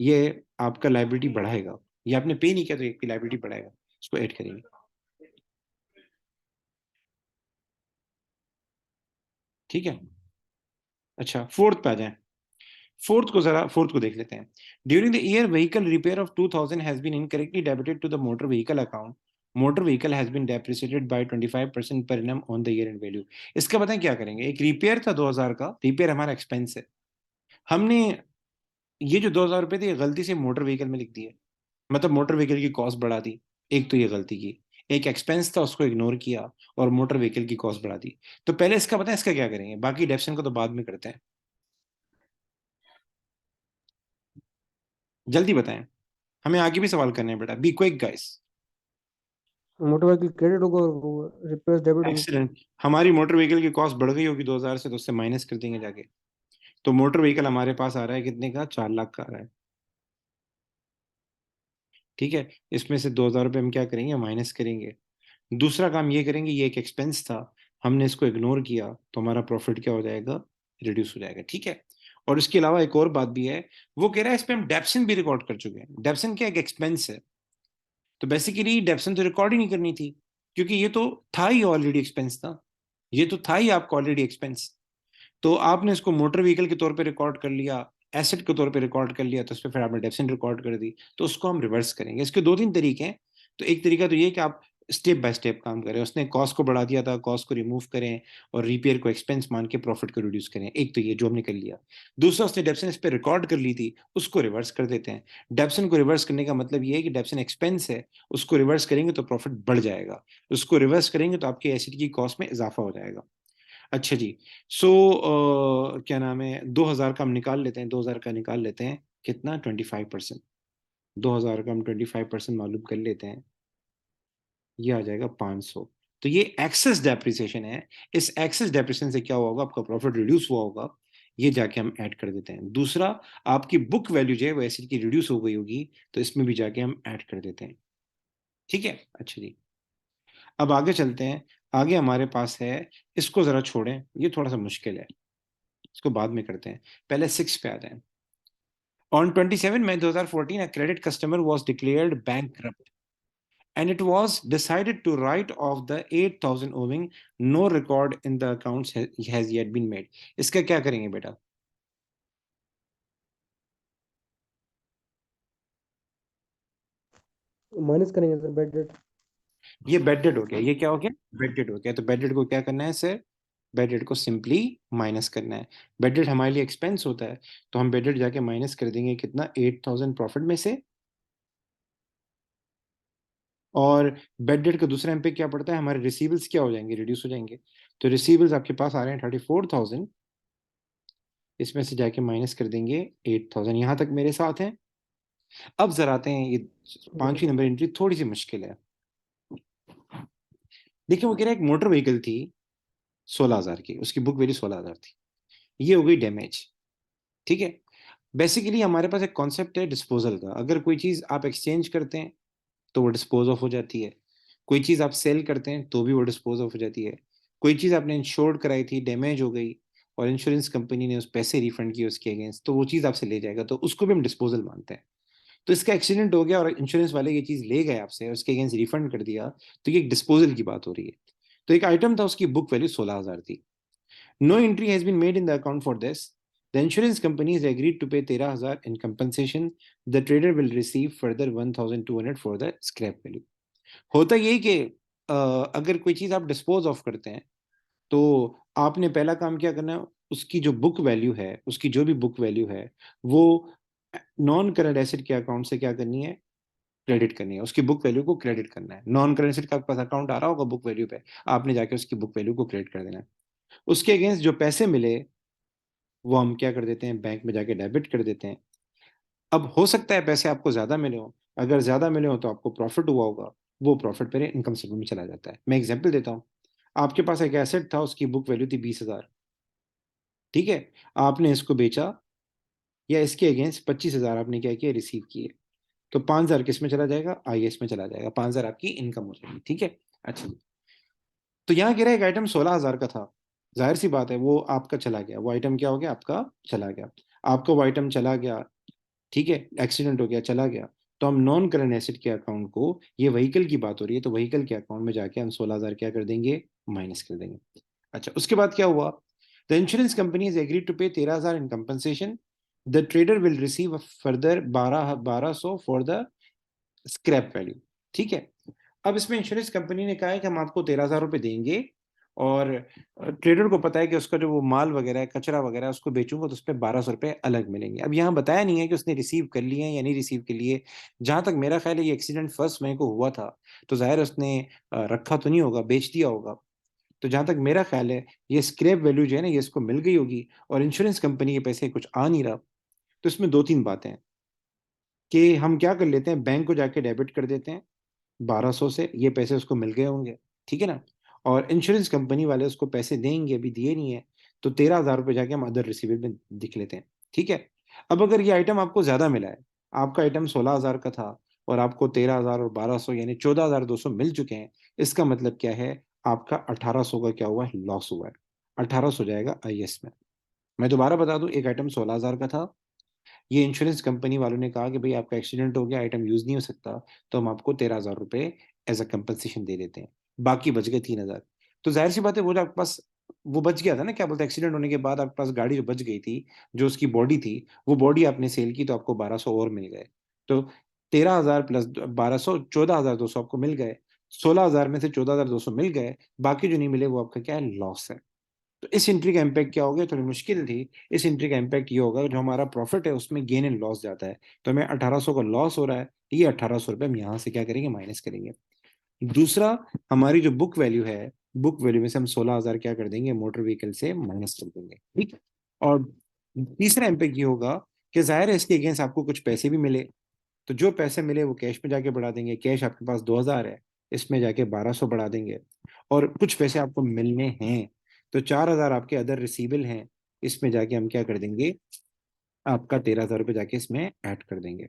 ये आपका लाइबिलिटी बढ़ाएगा। ये आपने पे नहीं किया तो एक लाइबिलिटी बढ़ाएगा, इसको ऐड करेंगे। ठीक है। अच्छा, फोर्थ पे आ जाए। फोर्थ को देख लेते हैं। During the year vehicle repair of 2000 has been incorrectly debited to the motor vehicle account. Motor vehicle has been depreciated by 25% per annum on the year end value. इसका बताएं क्या करेंगे। एक रिपेयर था 2000 का, रिपेयर हमारा एक्सपेंस है। हमने ये जो 2000 रुपए थे ये गलती से मोटर व्हीकल में लिख दिए, मतलब मोटर व्हीकल की कॉस्ट बढ़ा दी। एक तो ये गलती की, एक एक्सपेंस था उसको इग्नोर किया और मोटर व्हीकल की कॉस्ट बढ़ा दी। तो पहले इसका बताएं, इसका क्या करेंगे, बाकी डेप्शन को तो बाद में करते हैं। जल्दी बताएं, हमें आगे भी सवाल करने हैं बेटा, be quick guys. Motor vehicle credit होगा और वो रिपेयर डेबिट होगी। एक्सीडेंट, हमारी मोटर व्हीकल की कॉस्ट बढ़ गई होगी 2000 से, तो उससे माइनस कर देंगे जाके। तो मोटर व्हीकल हमारे पास आ रहा है कितने का, 4 लाख का आ रहा है। ठीक है, इसमें से 2000 रुपये हम क्या करेंगे, माइनस करेंगे। दूसरा काम ये करेंगे, ये एक एक्सपेंस था, हमने इसको इग्नोर किया, तो हमारा प्रॉफिट क्या हो जाएगा, रिड्यूस हो जाएगा। ठीक है। और इसके अलावा एक और बात भी है, वो कह रहा है इस पे हम डेप्सन भी रिकॉर्ड कर चुके हैं। डेप्सन क्या, एक एक्सपेंस है। तो बेसिकली डेप्सन तो रिकॉर्ड ही नहीं करनी थी, क्योंकि ये तो था ही ऑलरेडी एक्सपेंस था। ये तो था ही आपका ऑलरेडी एक्सपेंस। तो आपने इसको मोटर व्हीकल के तौर पे रिकॉर्ड कर लिया, एसेट के तौर पे रिकॉर्ड कर लिया, तो उस पर फिर आपने डेप्सन रिकॉर्ड कर दी। तो उसको हम रिवर्स करेंगे। इसके दो तीन तरीके हैं। तो एक तरीका तो ये कि आप स्टेप बाय स्टेप काम करें। उसने कॉस्ट को बढ़ा दिया था, कॉस्ट को रिमूव करें और रिपेयर को एक्सपेंस मान के प्रॉफिट को रिड्यूस करें। एक तो ये जो हमने कर लिया। दूसरा, उसने डेप्सन इस पे रिकॉर्ड कर ली थी, उसको रिवर्स कर देते हैं। डेप्सन को रिवर्स करने का मतलब ये है कि डेप्सन एक्सपेंस है, उसको रिवर्स करेंगे तो प्रॉफिट बढ़ जाएगा। उसको रिवर्स करेंगे तो आपके एसेट की कॉस्ट में इजाफा हो जाएगा। अच्छा जी। सो क्या नाम है, 2000 का हम निकाल लेते हैं, 2000 का निकाल लेते हैं, कितना, 25%। 2000 का हम 25% मालूम कर लेते हैं, ये आ जाएगा 500। तो ये एक्सेस डेप्रिसिएशन है। इस एक्सेस डेप्रिसिएशन से क्या हुआ होगा, आपका प्रॉफिट रिड्यूस हुआ होगा। ये जाके हम ऐड कर देते हैं। दूसरा, आपकी बुक वैल्यू जो है वो एसेट की रिड्यूस हो गई होगी, तो इसमें भी जाके हम ऐड कर देते हैं। ठीक है। अच्छा जी, अब आगे चलते हैं। आगे हमारे पास है, इसको जरा छोड़ें, ये थोड़ा सा मुश्किल है, इसको बाद में करते हैं, पहले 6 पे आ जाएं। On 27 May 2014, a credit customer was declared bankrupt and it was decided to write off the 8,000 owing. No record in the accounts has yet been made. इसका क्या करेंगे बेटा? माइनस करेंगे सर बैड डेट। ये बेड डेट हो गया, ये क्या हो गया, बेड डेट हो गया। तो बेड डेट को क्या करना है सर, बेड डेट को सिंपली माइनस करना है। बेड डेट हमारे लिए एक्सपेंस होता है, तो हम बेड डेट जाके माइनस कर देंगे कितना, 8,000 प्रॉफिट में से। और बेड डेट का दूसरा इम्पैक्ट क्या पड़ता है, हमारे रिसीवल्स क्या हो जाएंगे, रिड्यूस हो जाएंगे। तो रिसीवल्स आपके पास आ रहे हैं 34,000, इसमें से जाके माइनस कर देंगे 8,000। यहां तक मेरे साथ हैं। अब जरा आते हैं, ये पांचवी नंबर एंट्री थोड़ी सी मुश्किल है। देखिए, वो कह रहा है एक मोटर व्हीकल थी 16,000 की, उसकी बुक वैल्यू 16,000 थी, ये हो गई डैमेज। ठीक है। बेसिकली हमारे पास एक कॉन्सेप्ट है डिस्पोजल का। अगर कोई चीज आप एक्सचेंज करते हैं तो वो डिस्पोज ऑफ हो जाती है। कोई चीज आप सेल करते हैं तो भी वो डिस्पोज ऑफ हो जाती है। कोई चीज आपने इंश्योर्ड कराई थी, डैमेज हो गई और इंश्योरेंस कंपनी ने उस पैसे रिफंड किए उसके अगेंस्ट, तो वो चीज आपसे ले जाएगा, तो उसको भी हम डिस्पोजल मानते हैं। तो इसका एक्सीडेंट हो गया और इंश्योरेंस वाले ये चीज ले गए आपसे, उसके अगेंस्ट रिफंड कर दिया, तो ये एक डिस्पोजल की बात हो रही है। तो एक आइटम था, उसकी बुक वैल्यू 16,000 थी। No entry has been made in the account for this. The insurance company has agreed to pay 13,000 in compensation. The trader will receive further 1,200 for the scrap value. होता यही कि अगर कोई चीज आप डिस्पोज ऑफ करते हैं, तो आपने पहला काम क्या करना है, उसकी जो बुक वैल्यू है, उसकी जो भी बुक वैल्यू है, वो नॉन करंट एसेट के अकाउंट से क्या करनी है, क्रेडिट करनी है। उसकी बुक वैल्यू को क्रेडिट करना है। नॉन करंट एसेट का आपके पास अकाउंट आ रहा होगा बुक वैल्यू पे, आपने जाके उसकी बुक वैल्यू को क्रेडिट कर देना है। उसके अगेंस्ट जो पैसे मिले वो हम क्या कर देते हैं, बैंक में जाके डेबिट कर देते हैं। अब हो सकता है पैसे आपको ज्यादा मिले हो, अगर ज्यादा मिले हो तो आपको प्रॉफिट हुआ होगा, वो प्रॉफिट मेरे इनकम स्टेटमेंट में चला जाता है। मैं एग्जांपल देता हूँ, आपके पास एक एसेट था, उसकी बुक वैल्यू थी 20,000, ठीक है, आपने इसको बेचा, या इसके अगेंस्ट 25,000 आपने क्या किया, रिसीव किए, तो 5,000 किस में चला जाएगा, आईएस में चला जाएगा, 5,000 आपकी इनकम हो जाएगी, ठीक है। अच्छा, तो यहाँ कह रहा है एक आइटम 16,000 का था, जाहिर सी बात है वो आपका चला गया, वो आइटम क्या हो गया, आपका चला गया, आपका वो आइटम चला गया, ठीक है, एक्सीडेंट हो गया, चला गया, तो हम नॉन करंट एसेट के अकाउंट को, ये व्हीकल की बात हो रही है, तो व्हीकल के अकाउंट में जाके हम 16,000 क्या कर देंगे, माइनस कर देंगे। अच्छा, उसके बाद क्या हुआ, the insurance company is agreed to pay 13,000 in compensation, the trader will receive further 1200 for the scrap value, ठीक है। अब इसमें इंश्योरेंस कंपनी ने कहा है कि हम आपको 13,000 रुपए देंगे, और ट्रेडर को पता है कि उसका जो वो माल वगैरह है, कचरा वगैरह है, उसको बेचूंगा तो उस पर 1,200 रुपए अलग मिलेंगे। अब यहाँ बताया नहीं है कि उसने रिसीव कर लिए हैं या नहीं रिसीव कर लिए। जहां तक मेरा ख्याल है ये एक्सीडेंट 1 मई को हुआ था, तो जाहिर है उसने रखा तो नहीं होगा, बेच दिया होगा। तो जहां तक मेरा ख्याल है ये स्क्रैप वैल्यू जो है ना, ये इसको मिल गई होगी, और इंश्योरेंस कंपनी के पैसे कुछ आ नहीं रहा। तो इसमें 2-3 बातें हैं कि हम क्या कर लेते हैं, बैंक को जाके डेबिट कर देते हैं 1,200 से, ये पैसे उसको मिल गए होंगे, ठीक है ना, और इंश्योरेंस कंपनी वाले उसको पैसे देंगे, अभी दिए नहीं है, तो 13,000 रुपये जाके हम अदर रिसीवेबल में दिख लेते हैं, ठीक है। अब अगर ये आइटम आपको ज्यादा मिला है, आपका आइटम 16,000 का था और आपको 13,000 और 1,200 यानी 14,200 मिल चुके हैं, इसका मतलब क्या है, आपका 1,800 का क्या हुआ है, लॉस हुआ है, 1,800 हो जाएगा आईएस में। मैं दोबारा बता दूं, एक आइटम 16,000 का था, ये इंश्योरेंस कंपनी वालों ने कहा कि भाई आपका एक्सीडेंट हो गया, आइटम यूज नहीं हो सकता, तो हम आपको 13,000 रुपए एज अ कंपनसेशन दे देते हैं, बाकी बच गए 3,000। तो जाहिर सी बात है वो जो आपके पास वो बच गया था ना, क्या बोलते हैं, एक्सीडेंट होने के बाद आपके पास गाड़ी जो बच गई थी, जो उसकी बॉडी थी, वो बॉडी आपने सेल की, तो आपको 1,200 और मिल गए। तो 13,000 प्लस 1,200, 14,200 आपको मिल गए, 16,000 में से 14,200 मिल गए, बाकी जो नहीं मिले वो आपका क्या है, लॉस है। तो इस एंट्री का इम्पैक्ट क्या होगा, थोड़ी मुश्किल थी। इस एंट्री का इम्पैक्ट ये होगा, जो हमारा प्रॉफिट है उसमें गेन एंड लॉस जाता है, तो हमें 1,800 का लॉस हो रहा है, ये 1,800 रुपये हम यहाँ से क्या करेंगे, माइनस करेंगे। दूसरा, हमारी जो बुक वैल्यू है, बुक वैल्यू में से हम 16,000 क्या कर देंगे, मोटर व्हीकल से माइनस कर देंगे, ठीक है। और तीसरा इम्पैक्ट ये होगा कि जाहिर है इसके अगेंस्ट आपको कुछ पैसे भी मिले, तो जो पैसे मिले वो कैश में जाके बढ़ा देंगे, कैश आपके पास 2,000 है, इसमें जाके 1,200 बढ़ा देंगे, और कुछ पैसे आपको मिलने हैं, तो 4,000 आपके अदर रिसीवेबल हैं, इसमें जाके हम क्या कर देंगे, आपका 13,000 रुपये जाके इसमें ऐड कर देंगे,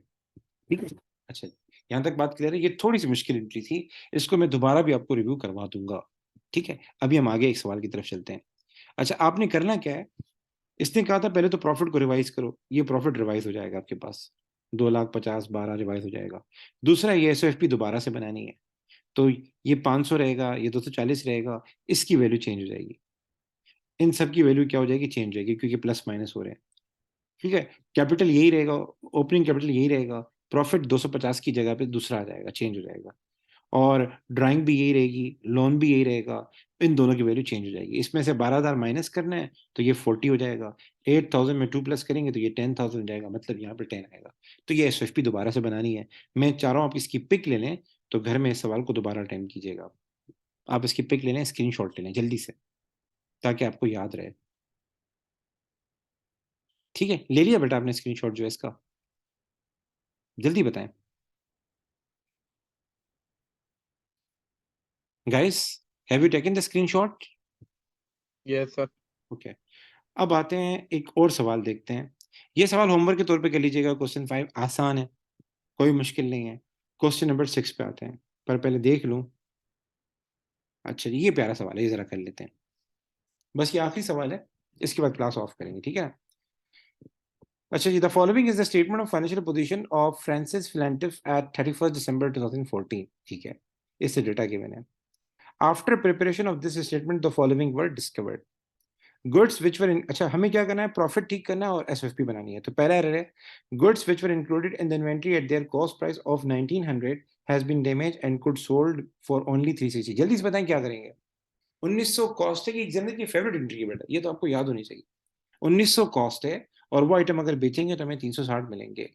ठीक है। अच्छा, यहाँ तक बात क्लियर है, ये थोड़ी सी मुश्किल एंट्री थी, इसको मैं दोबारा भी आपको रिव्यू करवा दूंगा, ठीक है। अभी हम आगे एक सवाल की तरफ चलते हैं। अच्छा, आपने करना क्या है, इसने कहा था पहले तो प्रॉफिट को रिवाइज करो, ये प्रॉफिट रिवाइज हो जाएगा आपके पास, 2,50,12 रिवाइज हो जाएगा। दूसरा, ये एसओएफपी दोबारा से बनानी है, तो ये 500 रहेगा, ये 240 रहेगा, इसकी वैल्यू चेंज हो जाएगी, इन सब की वैल्यू क्या हो जाएगी, चेंज हो जाएगी, क्योंकि प्लस माइनस हो रहे हैं, ठीक है। कैपिटल यही रहेगा, ओपनिंग कैपिटल यही रहेगा, प्रॉफिट 250 की जगह पे दूसरा आ जाएगा, चेंज हो जाएगा, और ड्राइंग भी यही रहेगी, लोन भी यही रहेगा, इन दोनों की वैल्यू चेंज हो जाएगी। इसमें से 12,000 माइनस करना है तो ये 40 हो जाएगा, 8,000 में 2 प्लस करेंगे तो ये 10,000 हो जाएगा, मतलब यहाँ पे 10 आएगा। तो ये एसएफपी दोबारा से बनानी है, मैं चाह रहा हूँ आप इसकी पिक ले लें, तो घर में इस सवाल को दोबारा अटेम्प्ट कीजिएगा, आप इसकी पिक ले लें, स्क्रीनशॉट ले लें जल्दी से, ताकि आपको याद रहे, ठीक है। ले लिया बेटा आपने स्क्रीनशॉट जो है इसका, जल्दी बताएं guys, have you taken the screenshot? Yes sir. Okay, अब आते हैं एक और सवाल देखते हैं। ये सवाल होमवर्क के तौर पे कर लीजिएगा, क्वेश्चन 5 आसान है, कोई मुश्किल नहीं है। क्वेश्चन नंबर 6 पे आते हैं, पर पहले देख लूं। अच्छा जी, ये प्यारा सवाल है, ये जरा कर लेते हैं, बस ये आखिरी सवाल है, इसके बाद क्लास ऑफ करेंगे, ठीक है। अच्छा जी, the following is the statement of financial position of Francis Philentif at 31 December 2014, ठीक है, इससे डेटा गिवन है। After preparation of this statement the following were discovered, goods which were in, अच्छा हमें क्या करना है, प्रॉफिट ठीक करना है और एसएफपी बनानी है। तो पहला एरर है, goods which were included in the inventory at their cost price of 1900 has been damage and could sold for only 360। जल्दी से बताएं क्या करेंगे। 1900 कॉस्ट है, कि एग्जामिनर की फेवरेट एंट्री है बेटा, ये तो आपको याद होनी चाहिए। 1900 कॉस्ट है, और वो आइटम अगर बेचेंगे तो हमें 360 मिलेंगे।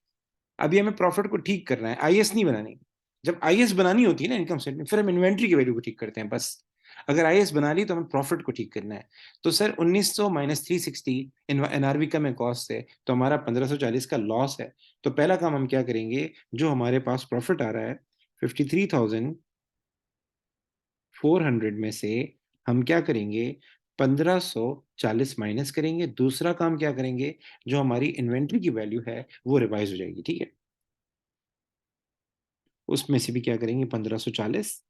अभी हमें प्रॉफिट को ठीक करना है, आईएस नहीं बनानी। जब आईएस बनानी होती है ना इनकम स्टेटमेंट, फिर हम इन्वेंट्री की वैल्यू को ठीक करते हैं बस। अगर आईएस बना ली तो हमें प्रॉफिट को ठीक करना है। तो सर 1900 माइनस 360 एनआरवी का में कॉस्ट है, तो हमारा 1540 का लॉस है। तो पहला काम हम क्या करेंगे, जो हमारे पास प्रॉफिट आ रहा है 53,000 400 में से हम क्या करेंगे, 1540 माइनस करेंगे। दूसरा काम क्या करेंगे, जो हमारी इन्वेंट्री की वैल्यू है वो रिवाइज हो जाएगी, ठीक है, उसमें से भी क्या करेंगे, 1540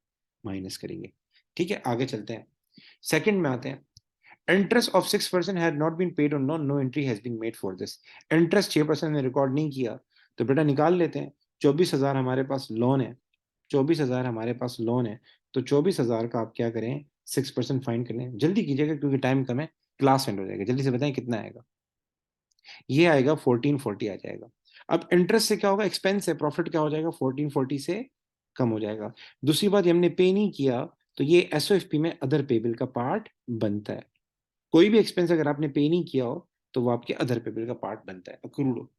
माइनस करेंगे। ठीक है, आगे चलते हैं, सेकंड में आते हैं। Interest of 6% had not been paid on loan, no entry has been made for this. Interest 6% ने रिकॉर्ड नहीं किया, तो बेटा निकाल लेते हैं। 24,000 हमारे पास लोन है, 24,000 हमारे पास लोन है, तो 24,000 का आप क्या करें, 6% फाइंड करें। जल्दी कीजिएगा क्योंकि टाइम कम है, क्लास एंड हो जाएगा। जल्दी से बताएं कितना आएगा। ये आएगा 1440 आ जाएगा। अब इंटरेस्ट से क्या होगा, एक्सपेंस है, प्रॉफिट क्या हो जाएगा, 1440 से कम हो जाएगा। दूसरी बात, ये हमने पे नहीं किया, तो ये एसओएफपी में अदर पेबल का पार्ट बनता है। कोई भी एक्सपेंस अगर आपने पे नहीं किया हो तो वो आपके अदर पेबल का पार्ट बनता है, अक्रूड हो।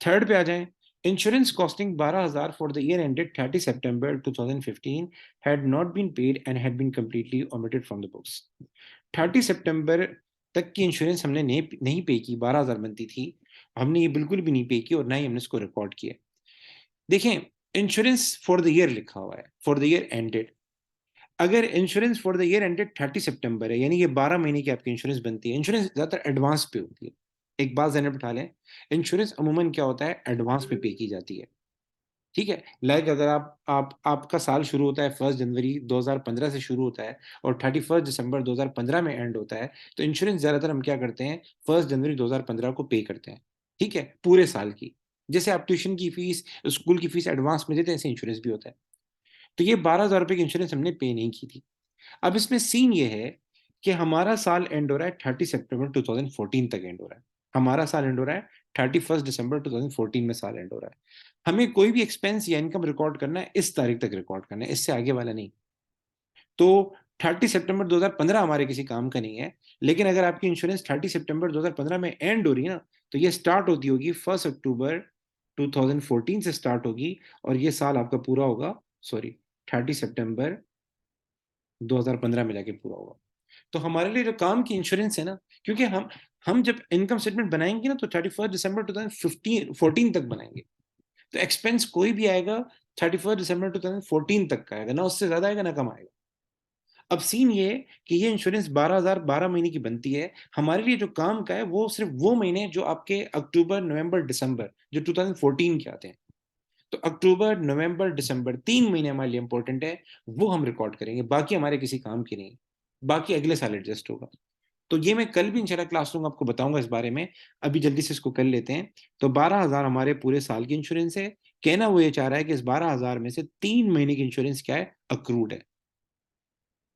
थर्ड पे आ जाएं। Insurance costing 12,000 for the year ended 30 September 2015 had not been paid and had been completely omitted from the books. 30 सितंबर तक की इंश्योरेंस हमने नहीं पे की, 12,000 बनती थी, हमने ये बिल्कुल भी नहीं पे की और ना ही हमने इसको रिकॉर्ड किया। देखें, इंश्योरेंस फॉर द ईयर लिखा हुआ है, फॉर द ईयर एंडेड। अगर insurance for the year ended 30 सितंबर है, यानी कि 12 महीने की आपकी इंश्योरेंस बनती है। इंश्योरेंस ज्यादातर एडवांस पे होती है, एक बात ज़हन में बिठा लें, इंश्योरेंस अमूमन क्या होता है, एडवांस में पे की जाती है। ठीक है, लाइक अगर आपका साल शुरू होता है 1 जनवरी 2015 से शुरू होता है और 31 दिसंबर 2015 में एंड होता है, तो इंश्योरेंस ज्यादातर हम क्या करते हैं, 1 जनवरी 2015 को पे करते हैं। ठीक है, पूरे साल की। जैसे आप ट्यूशन की फीस, स्कूल की फीस एडवांस में देते हैं, ऐसे इंश्योरेंस भी होता है। तो ये 12,000 रुपए की इंश्योरेंस हमने पे नहीं की थी। अब इसमें सीन ये है कि हमारा साल एंड हो रहा है 30 सितंबर 2014 तक एंड हो रहा है। हमारा साल एंड हो रहा है 31 दिसंबर 2014 में साल एंड हो रहा है। हमें कोई भी एक्सपेंस या इनकम रिकॉर्ड करना है, इस तारीख तक रिकॉर्ड करना है, इससे आगे वाला नहीं। तो 30 सितंबर 2015 हमारे किसी काम का नहीं है, लेकिन अगर आपकी इंश्योरेंस 30 सितंबर 2015 में एंड हो रही है ना, तो ये स्टार्ट होती होगी 1 अक्टूबर 2014 से स्टार्ट होगी और ये साल आपका पूरा होगा, सॉरी, 30 सितंबर 2015 में जाके पूरा होगा। तो हमारे लिए जो काम की इंश्योरेंस है ना, क्योंकि हम जब इनकम स्टेटमेंट बनाएंगे ना, तो 31 दिसंबर 2014 तक बनाएंगे, तो एक्सपेंस कोई भी आएगा 31 दिसंबर 2014 तक का आएगा, ना उससे ज्यादा आएगा ना कम आएगा। अब सीन ये कि ये इंश्योरेंस 12,000 12 महीने की बनती है। हमारे लिए जो काम का है वो सिर्फ वो महीने जो आपके अक्टूबर नवंबर दिसंबर जो 2014 के आते हैं। तो अक्टूबर नवंबर दिसंबर 3 महीने हमारे लिए इंपॉर्टेंट है, वो हम रिकॉर्ड करेंगे, बाकी हमारे किसी काम की नहीं, बाकी अगले साल एडजस्ट होगा। तो ये मैं कल भी इंशाल्लाह क्लास लूंगा, आपको बताऊंगा इस बारे में। अभी जल्दी से इसको कर लेते हैं। तो 12,000 हमारे पूरे साल की इंश्योरेंस है। कहना वो ये चाह रहा है कि इस 12,000 में से 3 महीने की इंश्योरेंस क्या है, अक्रूड है।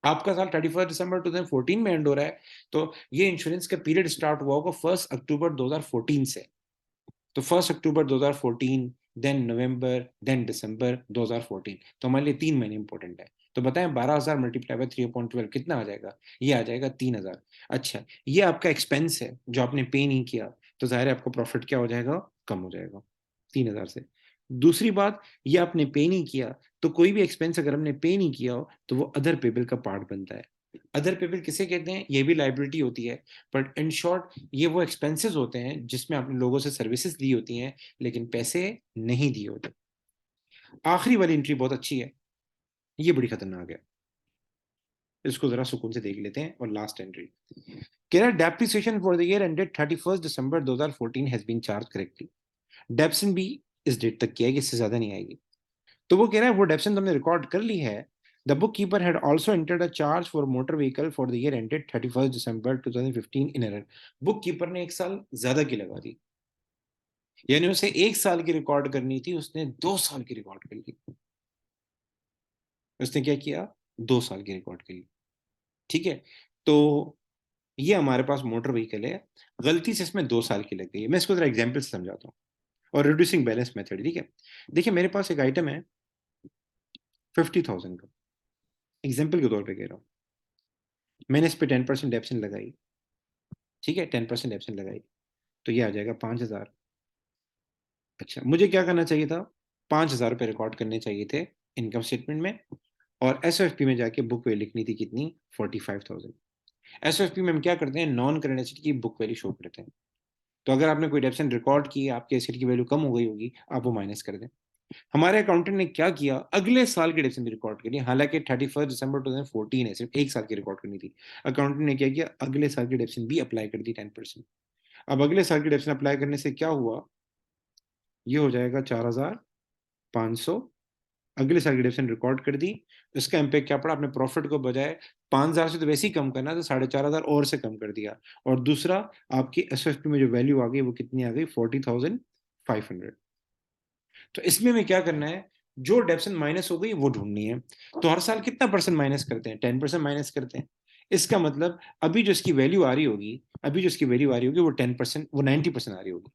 आपका साल 31 दिसंबर 2014 में एंड हो रहा है, तो ये इंश्योरेंस का पीरियड स्टार्ट हुआ होगा 1 अक्टूबर 2014 से। तो 1 अक्टूबर 2014, देन नवंबर, देन दिसंबर 2014, तो हमारे लिए 3 महीने इंपॉर्टेंट है। तो बताएं 12,000 मल्टीप्लाई बाय 3/12 कितना आ जाएगा, ये आ जाएगा 3,000। अच्छा, ये आपका एक्सपेंस है जो आपने पे नहीं किया, तो जाहिर है आपका प्रॉफिट क्या हो जाएगा, कम हो जाएगा 3,000 से। दूसरी बात, ये आपने पे नहीं किया, तो कोई भी एक्सपेंस अगर हमने पे नहीं किया हो तो वो अदर पेबल का पार्ट बनता है। अदर पेबल किसे कहते हैं, ये भी लाइबिलिटी होती है, बट इन शॉर्ट ये वो एक्सपेंसेस होते हैं जिसमें आपने लोगों से सर्विसेज ली होती हैं लेकिन पैसे नहीं दिए होते। आखिरी वाली एंट्री बहुत अच्छी है, ये बड़ी खतरनाक है, इसको जरा सुकून से देख लेते हैं। और लास्ट एंट्री कह रहा है, depreciation for the year ended 31 December 2014 has been charge correctly. Depreciation भी इस डेट तक किया है कि इससे ज्यादा नहीं आएगी। तो वो कह रहा है वो डेप्सन तुमने रिकॉर्ड कर ली है। The book keeper had also entered a charge for motor vehicle for the year ended 31 December 2015 in error. Book keeper ने 1 साल ज्यादा की लगा दी, यानी उसे 1 साल की रिकॉर्ड करनी थी, उसने 2 साल की रिकॉर्ड कर ली। उसने क्या किया, 2 साल की रिकॉर्ड कर ली। ठीक है, तो ये हमारे पास मोटर व्हीकल है, गलती से इसमें 2 साल की लग गई है। मैं इसको जरा एग्जाम्पल से समझाता हूँ, और रिड्यूसिंग बैलेंस मेथड। ठीक है, देखिए मेरे पास एक आइटम है 50,000 का, एग्जाम्पल के तौर पर कह रहा हूँ। मैंने इस पर 10% डेप्शन लगाई, ठीक है, 10% डेप्शन लगाई, तो ये आ जाएगा 5,000। अच्छा, मुझे क्या करना चाहिए था, 5,000 रुपये रिकॉर्ड करने चाहिए थे इनकम स्टेटमेंट में, और एसओएफपी में जाके बुक वैल्यू लिखनी थी कितनी, 45,000। एसओएफपी में हम क्या करते हैं, नॉन करंट एसेट की बुक वैल्यू शो करते हैं। तो अगर आपने कोई डेप्शन रिकॉर्ड की, आपके एसेट की वैल्यू कम हो गई होगी, आप वो माइनस कर दें। हमारे अकाउंटेंट ने क्या किया, अगले साल की डेप्सिन रिकॉर्ड करी, हालांकि 31 दिसंबर 2014 है, सिर्फ एक साल की रिकॉर्ड करनी थी। अकाउंटेंट ने क्या किया, अगले साल की डेप्सिन भी अप्लाई कर दी 10%। अब अगले साल की डेप्सिन अप्लाई करने से क्या हुआ, ये हो जाएगा 4500। अगले साल की डेप्सिन रिकॉर्ड कर दी, इसका इम्पैक्ट क्या पड़ा, अपने प्रॉफिट को बजाय 5000 से तो वैसे ही कम करना, तो 4500 और से कम कर दिया। और दूसरा, आपकी एसएफपी में जो वैल्यू आ गई वो कितनी आ गई, 40,500। तो इसमें हमें क्या करना है, जो डेप्सिन माइनस हो गई वो ढूंढनी है। तो हर साल कितना परसेंट माइनस करते हैं, 10% माइनस करते हैं। इसका मतलब अभी जो इसकी वैल्यू आ रही होगी, अभी जो इसकी वैल्यू आ रही होगी वो 10%, वो 90% आ रही होगी।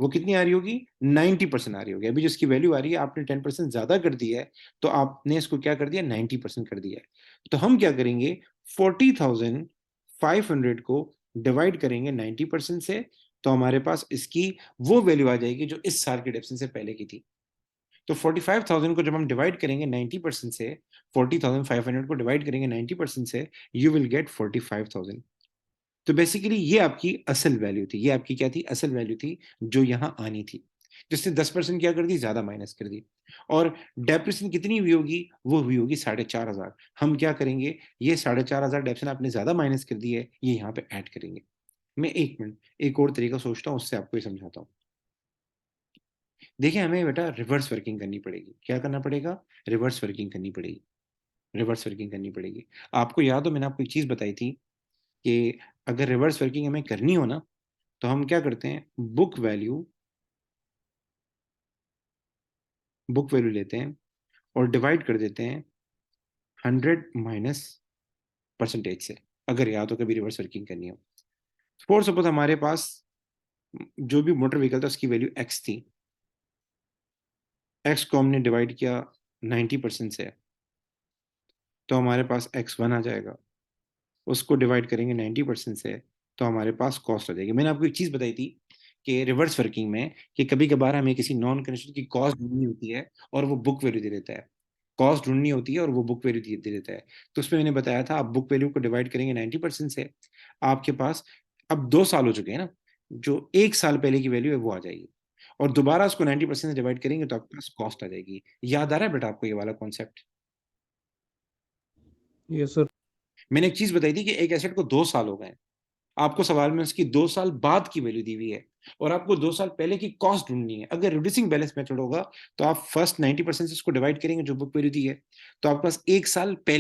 वो कितनी आ रही होगी, 90% आ रही होगी। अभी जो इसकी वैल्यू आ रही है, आपने 10% ज्यादा कर दी है, तो आपने इसको क्या कर दिया, 90% कर दिया है। तो हम क्या करेंगे, 40,500 को डिवाइड करेंगे 90% से, तो हमारे पास इसकी वो वैल्यू आ जाएगी जो इस साल के डेप्सिन से पहले की थी। तो 45,000 को जब हम डिवाइड करेंगे 90% से, 40,500 को डिवाइड करेंगे 90% से, यू विल गेट 45,000। तो बेसिकली ये आपकी असल वैल्यू थी, ये आपकी क्या थी, असल वैल्यू थी जो यहां आनी थी। जिसने 10% क्या कर दी, ज्यादा माइनस कर दी। और डेप्रिसिएशन कितनी हुई होगी, वो हुई होगी 4,500। हम क्या करेंगे, ये 4,500 डेप्रिसिएशन आपने ज्यादा माइनस कर दी है, ये यहाँ पे ऐड करेंगे। मैं एक मिनट एक और तरीका सोचता हूँ, उससे आपको ये समझाता हूँ। देखिए, हमें बेटा रिवर्स वर्किंग करनी पड़ेगी। क्या करना पड़ेगा, रिवर्स वर्किंग करनी पड़ेगी। रिवर्स वर्किंग करनी पड़ेगी। आपको याद हो, मैंने आपको एक चीज बताई थी कि अगर रिवर्स वर्किंग हमें करनी हो ना, तो हम क्या करते हैं, बुक वैल्यू लेते हैं और डिवाइड कर देते हैं 100 माइनस परसेंटेज से, अगर या तो कभी रिवर्स वर्किंग करनी हो। फॉर सपोज हमारे पास जो भी मोटर व्हीकल था उसकी वैल्यू एक्स थी, एक्स को हमने डिवाइड किया 90% से, तो हमारे पास x1 आ जाएगा। उसको डिवाइड करेंगे 90% से, तो हमारे पास कॉस्ट आ जाएगी। मैंने आपको एक चीज बताई थी कि रिवर्स वर्किंग में कि कभी कभार हमें किसी नॉन कनेक्शन की कॉस्ट ढूंढनी होती है और वो बुक वैल्यू दे देता है। कॉस्ट ढूंढनी होती है और वो बुक वैल्यू दे देता है। तो उसमें मैंने बताया था, आप बुक वैल्यू को डिवाइड करेंगे 90% से, आपके पास अब 2 साल हो चुके हैं ना, जो एक साल पहले की वैल्यू है वो आ जाएगी। और दोबारा उसको 90% से डिवाइड करेंगे तो आपके पास कॉस्ट आ जाएगी। याद आ रहा है बेटा आपको ये वाला कॉन्सेप्ट? Yes sir. मैंने एक चीज बताई थी कि एक एसेट को 2 साल हो गए, आपको सवाल में उसकी 2 साल बाद की वैल्यू दी हुई है और आपको 2 साल पहले की कॉस्ट ढूंढनी है। अगर रिड्यूसिंग बैलेंस मेथड होगा तो आप फर्स्ट 90% से इसको डिवाइड करेंगे जो बुक वैल्यू दी है, तो आपके पास एक साल पहले